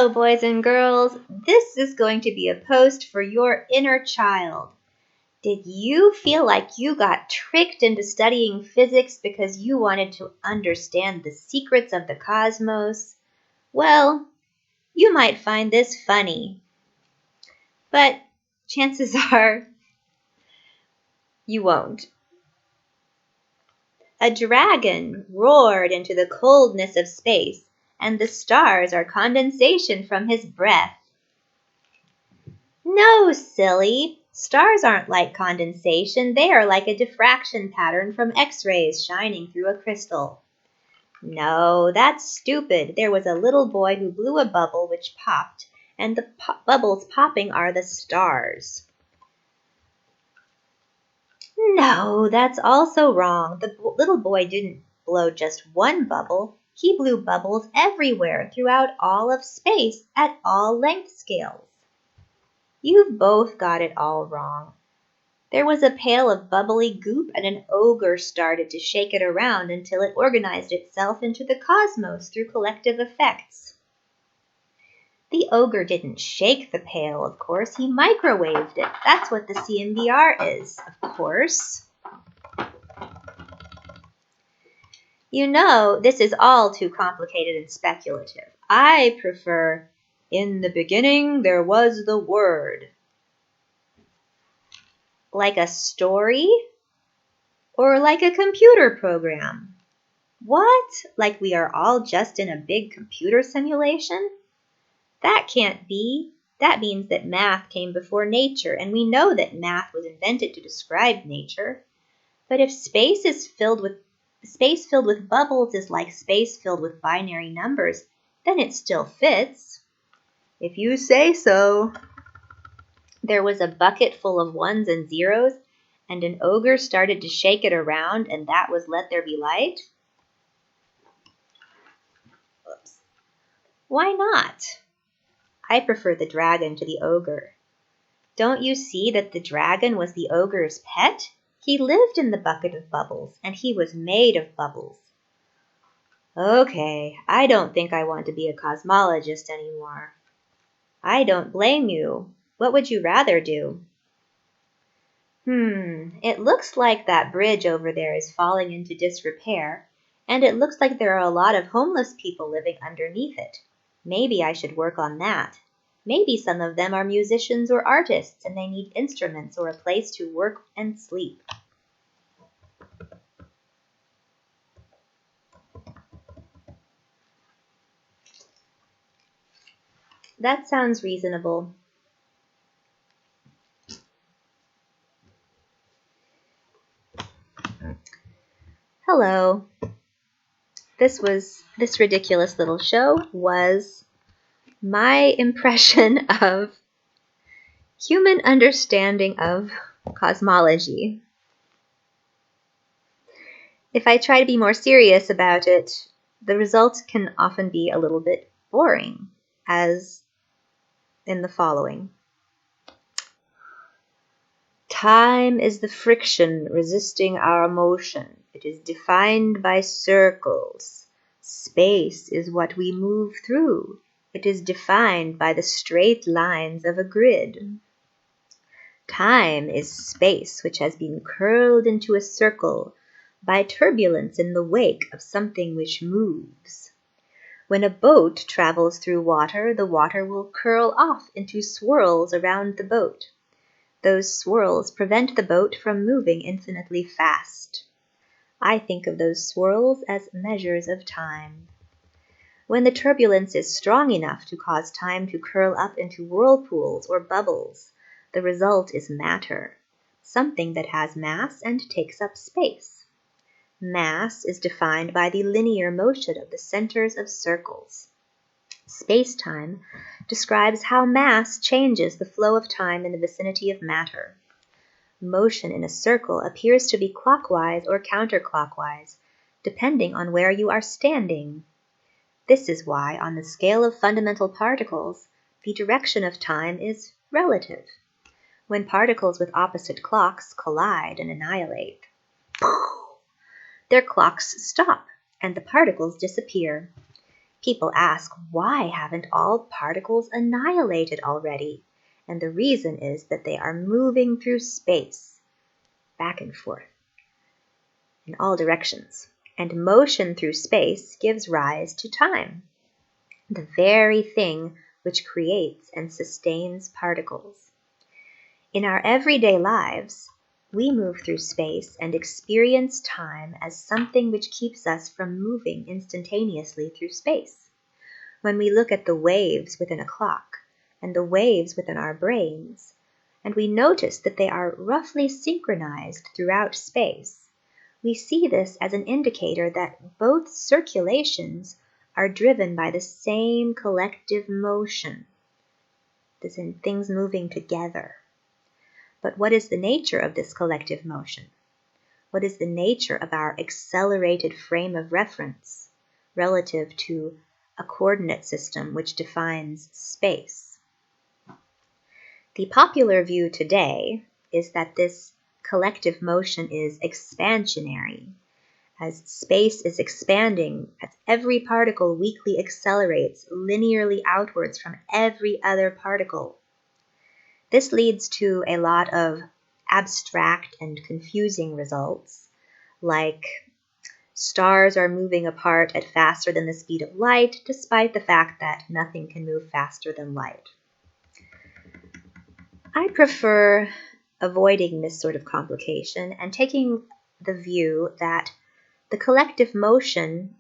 Hello, boys and girls. This is going to be a post for your inner child. Did you feel like you got tricked into studying physics because you wanted to understand the secrets of the cosmos? Well, you might find this funny, but chances are you won't. A dragon roared into the coldness of space, and the stars are condensation from his breath. No, silly. Stars aren't like condensation. They are like a diffraction pattern from X-rays shining through a crystal. No, that's stupid. There was a little boy who blew a bubble which popped, and the bubbles popping are the stars. No, that's also wrong. The little boy didn't blow just one bubble. He blew bubbles everywhere throughout all of space at all length scales. You've both got it all wrong. There was a pail of bubbly goop and an ogre started to shake it around until it organized itself into the cosmos through collective effects. The ogre didn't shake the pail, of course. He microwaved it. That's what the CMBR is, of course. You know, this is all too complicated and speculative. I prefer, in the beginning there was the Word. Like a story? Or like a computer program? What? Like we are all just in a big computer simulation? That can't be. That means that math came before nature, and we know that math was invented to describe nature. But if space filled with bubbles is like space filled with binary numbers, then it still fits. If you say so. There was a bucket full of ones and zeros, and an ogre started to shake it around, and that was Let There Be Light? Oops. Why not? I prefer the dragon to the ogre. Don't you see that the dragon was the ogre's pet? He lived in the bucket of bubbles, and he was made of bubbles. Okay, I don't think I want to be a cosmologist anymore. I don't blame you. What would you rather do? It looks like that bridge over there is falling into disrepair, and it looks like there are a lot of homeless people living underneath it. Maybe I should work on that. Maybe some of them are musicians or artists, and they need instruments or a place to work and sleep. That sounds reasonable. Hello. This ridiculous little show was my impression of human understanding of cosmology. If I try to be more serious about it, the results can often be a little bit boring, as in the following. Time is the friction resisting our motion. It is defined by circles. Space is what we move through. It is defined by the straight lines of a grid. Time is space which has been curled into a circle by turbulence in the wake of something which moves. When a boat travels through water, the water will curl off into swirls around the boat. Those swirls prevent the boat from moving infinitely fast. I think of those swirls as measures of time. When the turbulence is strong enough to cause time to curl up into whirlpools or bubbles, the result is matter, something that has mass and takes up space. Mass is defined by the linear motion of the centers of circles. Space-time describes how mass changes the flow of time in the vicinity of matter. Motion in a circle appears to be clockwise or counterclockwise, depending on where you are standing. This is why, on the scale of fundamental particles, the direction of time is relative. When particles with opposite clocks collide and annihilate, their clocks stop and the particles disappear. People ask, why haven't all particles annihilated already? And the reason is that they are moving through space, back and forth, in all directions. And motion through space gives rise to time, the very thing which creates and sustains particles. In our everyday lives, we move through space and experience time as something which keeps us from moving instantaneously through space. When we look at the waves within a clock and the waves within our brains, and we notice that they are roughly synchronized throughout space, we see this as an indicator that both circulations are driven by the same collective motion, as in things moving together. But what is the nature of this collective motion? What is the nature of our accelerated frame of reference relative to a coordinate system which defines space? The popular view today is that this collective motion is expansionary. As space is expanding, as every particle weakly accelerates linearly outwards from every other particle. This leads to a lot of abstract and confusing results, like stars are moving apart at faster than the speed of light, despite the fact that nothing can move faster than light. I prefer avoiding this sort of complication and taking the view that the collective motion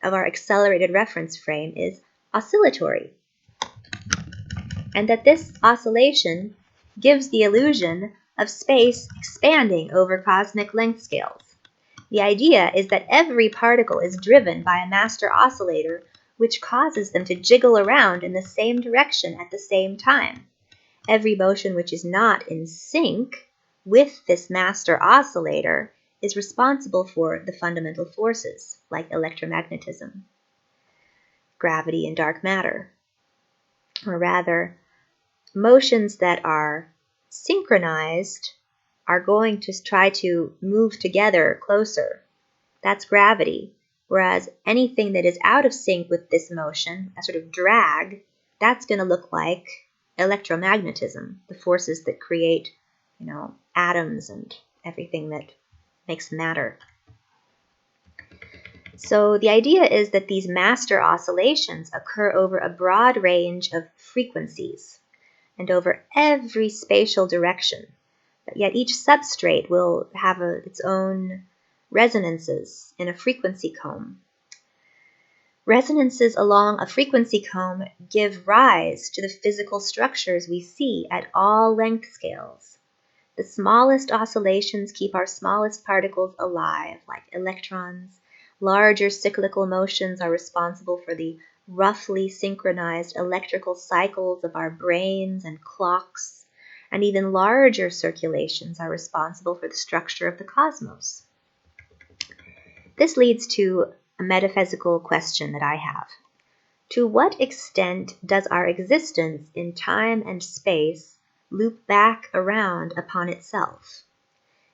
of our accelerated reference frame is oscillatory, and that this oscillation gives the illusion of space expanding over cosmic length scales. The idea is that every particle is driven by a master oscillator which causes them to jiggle around in the same direction at the same time. Every motion which is not in sync with this master oscillator is responsible for the fundamental forces like electromagnetism, gravity, and dark matter. Or rather, motions that are synchronized are going to try to move together closer. That's gravity. Whereas anything that is out of sync with this motion, a sort of drag, that's going to look like electromagnetism, the forces that create, atoms and everything that makes matter. So the idea is that these master oscillations occur over a broad range of frequencies and over every spatial direction, but yet each substrate will have its own resonances in a frequency comb. Resonances along a frequency comb give rise to the physical structures we see at all length scales. The smallest oscillations keep our smallest particles alive, like electrons. Larger cyclical motions are responsible for the roughly synchronized electrical cycles of our brains and clocks, and even larger circulations are responsible for the structure of the cosmos. This leads to a metaphysical question that I have. To what extent does our existence in time and space loop back around upon itself?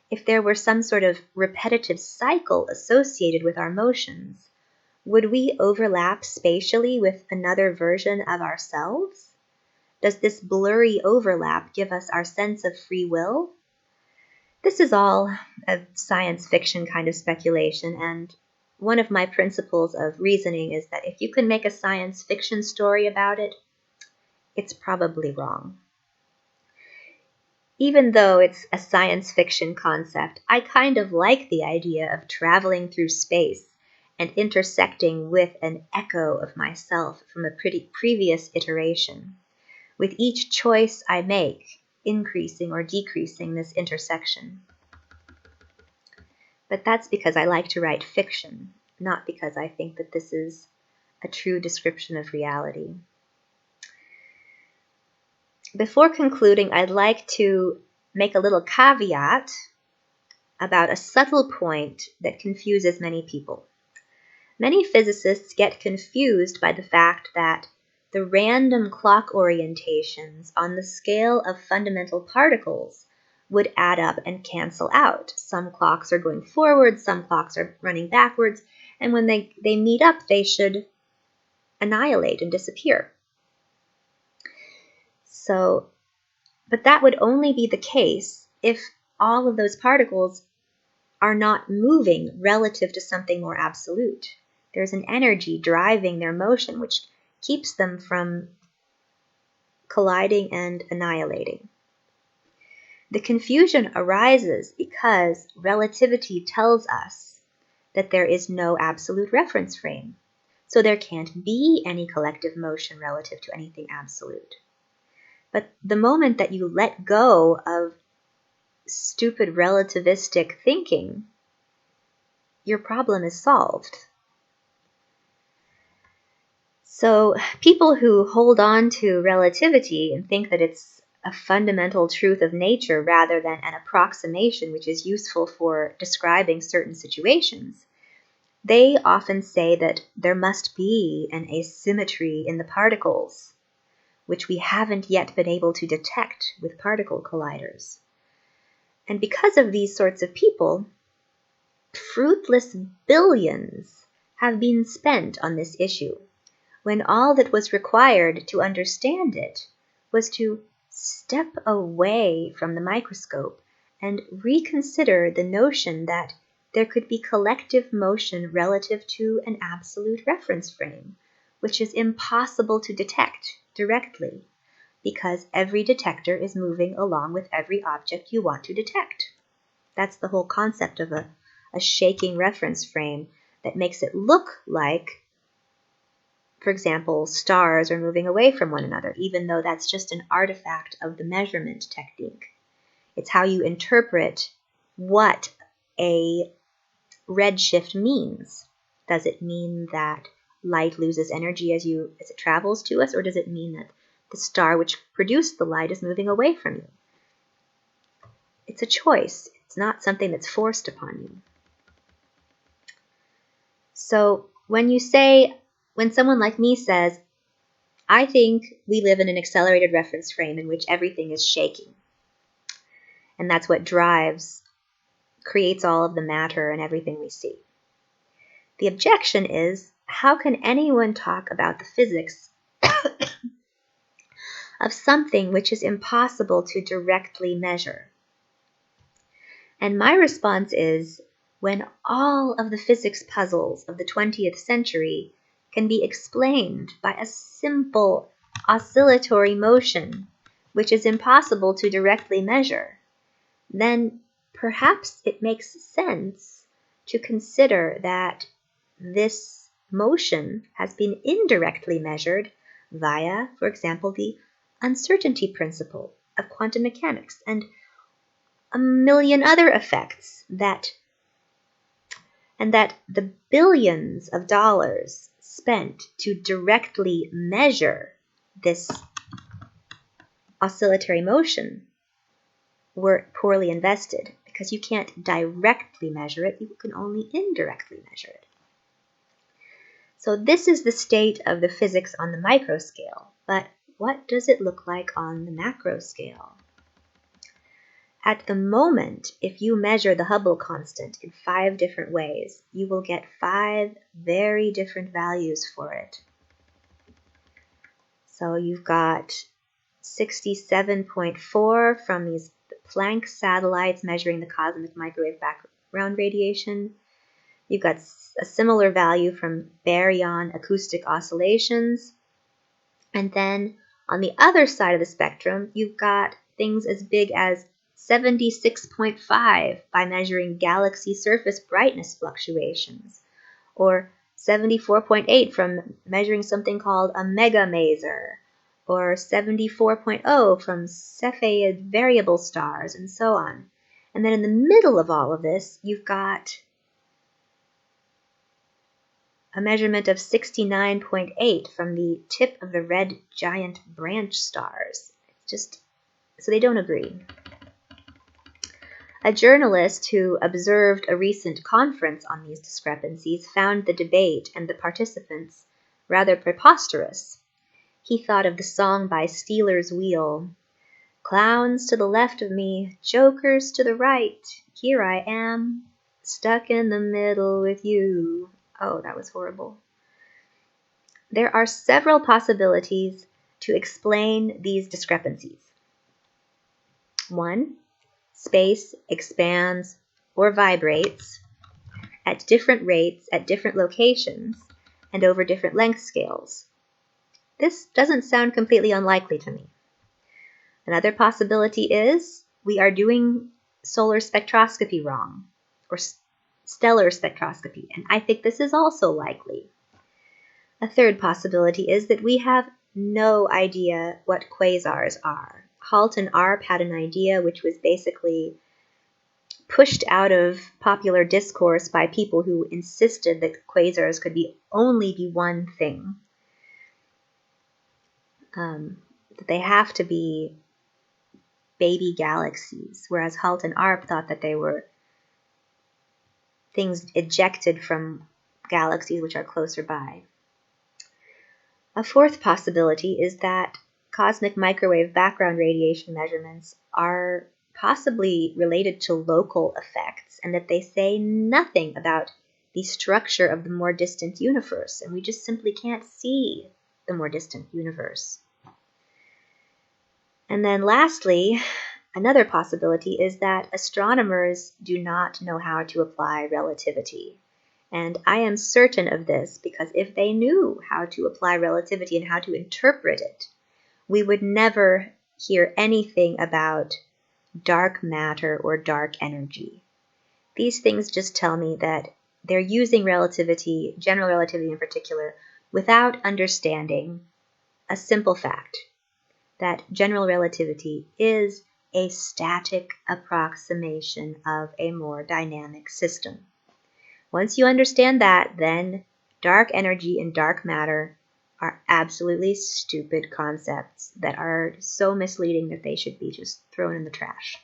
If there were some sort of repetitive cycle associated with our motions, would we overlap spatially with another version of ourselves? Does this blurry overlap give us our sense of free will? This is all a science fiction kind of speculation, and one of my principles of reasoning is that if you can make a science fiction story about it, it's probably wrong. Even though it's a science fiction concept, I kind of like the idea of traveling through space and intersecting with an echo of myself from a previous iteration, with each choice I make increasing or decreasing this intersection. But that's because I like to write fiction, not because I think that this is a true description of reality. Before concluding, I'd like to make a little caveat about a subtle point that confuses many people. Many physicists get confused by the fact that the random clock orientations on the scale of fundamental particles would add up and cancel out. Some clocks are going forward, some clocks are running backwards, and when they meet up, they should annihilate and disappear. So, but that would only be the case if all of those particles are not moving relative to something more absolute. There's an energy driving their motion which keeps them from colliding and annihilating. The confusion arises because relativity tells us that there is no absolute reference frame. So there can't be any collective motion relative to anything absolute. But the moment that you let go of stupid relativistic thinking, your problem is solved. So people who hold on to relativity and think that it's a fundamental truth of nature rather than an approximation which is useful for describing certain situations, they often say that there must be an asymmetry in the particles, which we haven't yet been able to detect with particle colliders. And because of these sorts of people, fruitless billions have been spent on this issue, when all that was required to understand it was to step away from the microscope and reconsider the notion that there could be collective motion relative to an absolute reference frame, which is impossible to detect directly, because every detector is moving along with every object you want to detect. That's the whole concept of a shaking reference frame that makes it look like, for example, stars are moving away from one another, even though that's just an artifact of the measurement technique. It's how you interpret what a redshift means. Does it mean that light loses energy as it travels to us, or does it mean that the star which produced the light is moving away from you? It's a choice. It's not something that's forced upon you. So when someone like me says, I think we live in an accelerated reference frame in which everything is shaking, and that's what creates all of the matter and everything we see. The objection is, how can anyone talk about the physics of something which is impossible to directly measure? And my response is, when all of the physics puzzles of the 20th century can be explained by a simple oscillatory motion, which is impossible to directly measure, then perhaps it makes sense to consider that this motion has been indirectly measured via, for example, the uncertainty principle of quantum mechanics and a million other effects, and that the billions of dollars spent to directly measure this oscillatory motion were poorly invested, because you can't directly measure it, you can only indirectly measure it. So this is the state of the physics on the micro scale, but what does it look like on the macro scale? At the moment, if you measure the Hubble constant in 5 different ways, you will get 5 very different values for it. So you've got 67.4 from these Planck satellites measuring the cosmic microwave background radiation. You've got a similar value from baryon acoustic oscillations. And then on the other side of the spectrum, you've got things as big as 76.5 by measuring galaxy surface brightness fluctuations, or 74.8 from measuring something called a megamaser, or 74.0 from Cepheid variable stars, and so on. And then in the middle of all of this, you've got a measurement of 69.8 from the tip of the red giant branch stars. So they don't agree. A journalist who observed a recent conference on these discrepancies found the debate and the participants rather preposterous. He thought of the song by Steeler's Wheel. Clowns to the left of me, jokers to the right. Here I am, stuck in the middle with you. Oh, that was horrible. There are several possibilities to explain these discrepancies. 1. Space expands or vibrates at different rates at different locations and over different length scales. This doesn't sound completely unlikely to me. Another possibility is we are doing solar spectroscopy wrong, or stellar spectroscopy, and I think this is also likely. A third possibility is that we have no idea what quasars are. Halt and Arp had an idea which was basically pushed out of popular discourse by people who insisted that quasars could only be one thing. That they have to be baby galaxies, whereas Halt and Arp thought that they were things ejected from galaxies which are closer by. A fourth possibility is that cosmic microwave background radiation measurements are possibly related to local effects, and that they say nothing about the structure of the more distant universe, and we just simply can't see the more distant universe. And then lastly, another possibility is that astronomers do not know how to apply relativity. And I am certain of this because if they knew how to apply relativity and how to interpret it, we would never hear anything about dark matter or dark energy. These things just tell me that they're using relativity, general relativity in particular, without understanding a simple fact, that general relativity is a static approximation of a more dynamic system. Once you understand that, then dark energy and dark matter are absolutely stupid concepts that are so misleading that they should be just thrown in the trash.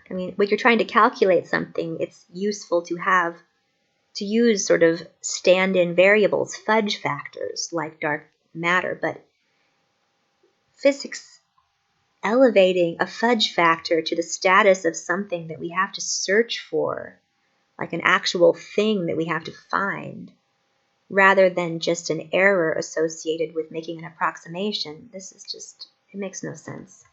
I mean, when you're trying to calculate something, it's useful to use sort of stand-in variables, fudge factors like dark matter, but physics elevating a fudge factor to the status of something that we have to search for, like an actual thing that we have to find, rather than just an error associated with making an approximation, it makes no sense.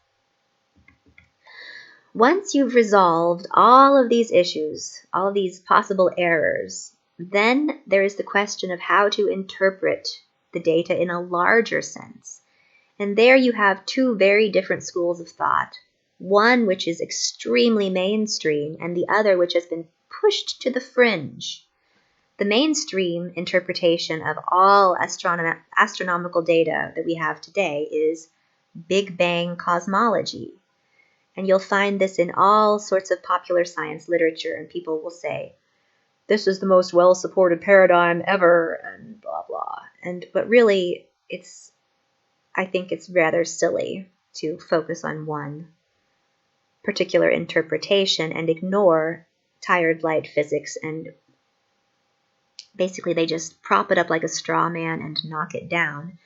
Once you've resolved all of these issues, all of these possible errors, then there is the question of how to interpret the data in a larger sense. And there you have two very different schools of thought, one which is extremely mainstream and the other which has been pushed to the fringe. The mainstream interpretation of all astronomical data that we have today is Big Bang cosmology. And you'll find this in all sorts of popular science literature, and people will say, this is the most well-supported paradigm ever, and blah, blah. But really, I think it's rather silly to focus on one particular interpretation and ignore tired light physics, and basically they just prop it up like a straw man and knock it down.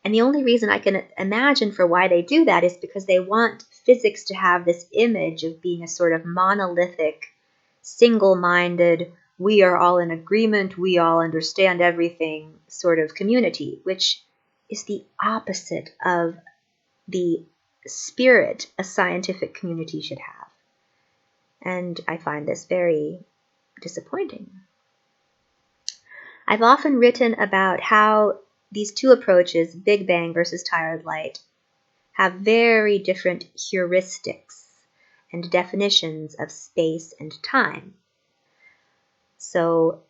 And the only reason I can imagine for why they do that is because they want physics to have this image of being a sort of monolithic, single-minded, we are all in agreement, we all understand everything sort of community, which is the opposite of the spirit a scientific community should have. And I find this very disappointing. I've often written about how these two approaches, Big Bang versus tired light, have very different heuristics and definitions of space and time. So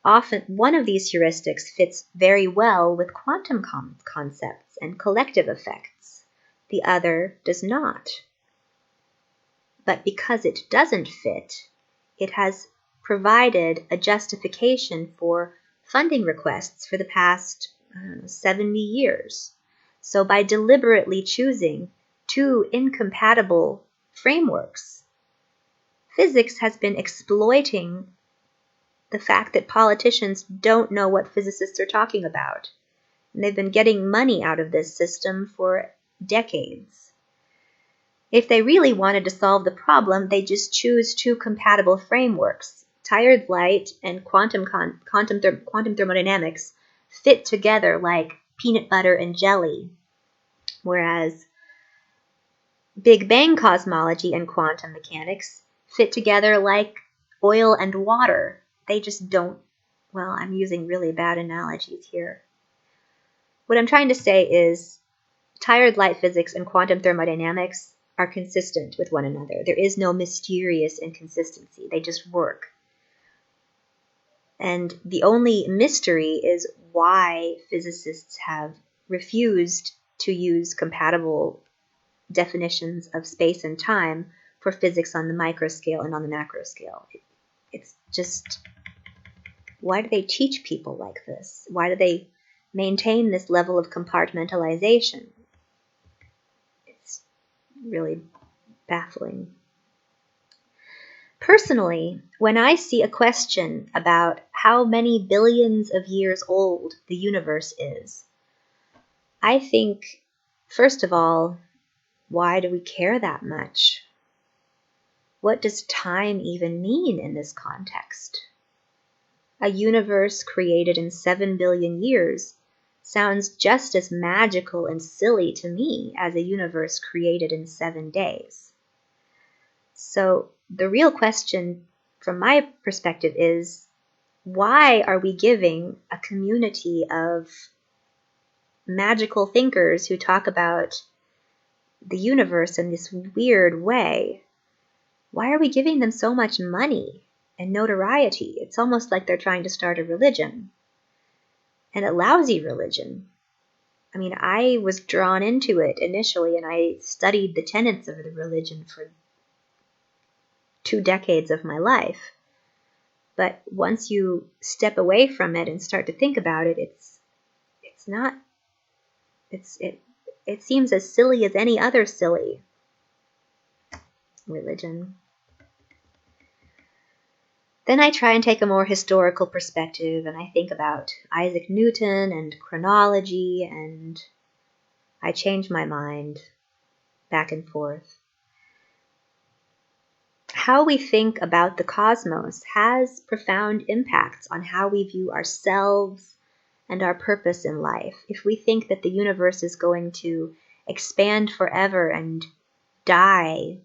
often one of these heuristics fits very well with quantum concepts and collective effects. The other does not. But because it doesn't fit, it has provided a justification for funding requests for the past 70 years. So by deliberately choosing two incompatible frameworks, physics has been exploiting the fact that politicians don't know what physicists are talking about. And they've been getting money out of this system for decades. If they really wanted to solve the problem, they just choose two compatible frameworks, tired light and quantum thermodynamics fit together like peanut butter and jelly, whereas Big Bang cosmology and quantum mechanics fit together like oil and water. They just don't, well, I'm using really bad analogies here. What I'm trying to say is tired light physics and quantum thermodynamics are consistent with one another. There is no mysterious inconsistency. They just work. And the only mystery is why physicists have refused to use compatible definitions of space and time for physics on the micro scale and on the macro scale. It's just, why do they teach people like this? Why do they maintain this level of compartmentalization? It's really baffling. Personally, when I see a question about how many billions of years old the universe is, I think, first of all, why do we care that much? What does time even mean in this context? A universe created in 7 billion years sounds just as magical and silly to me as a universe created in 7 days. So the real question from my perspective is, why are we giving a community of magical thinkers who talk about the universe in this weird way? Why are we giving them so much money and notoriety? It's almost like they're trying to start a religion, and a lousy religion. I mean, I was drawn into it initially, and I studied the tenets of the religion for 2 decades of my life. But once you step away from it and start to think about it, it seems as silly as any other silly religion. Then I try and take a more historical perspective, and I think about Isaac Newton and chronology, and I change my mind back and forth. How we think about the cosmos has profound impacts on how we view ourselves and our purpose in life. If we think that the universe is going to expand forever and die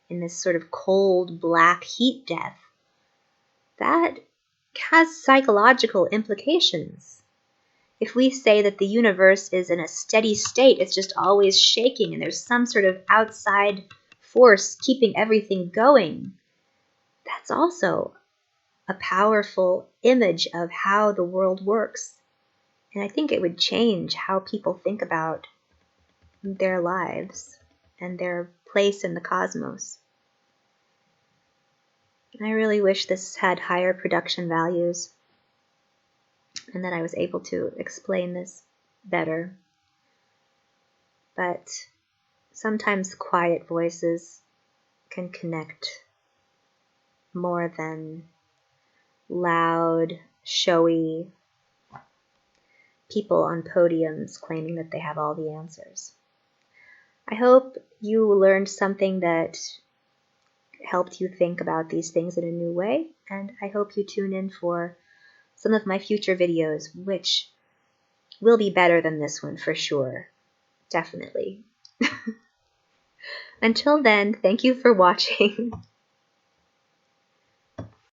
in this sort of cold, black heat death, that has psychological implications. If we say that the universe is in a steady state, it's just always shaking and there's some sort of outside force keeping everything going, that's also a powerful image of how the world works. And I think it would change how people think about their lives and their place in the cosmos. I really wish this had higher production values and that I was able to explain this better. But sometimes quiet voices can connect more than loud, showy people on podiums claiming that they have all the answers. I hope you learned something that helped you think about these things in a new way, and I hope you tune in for some of my future videos, which will be better than this one for sure. Definitely. Until then, thank you for watching.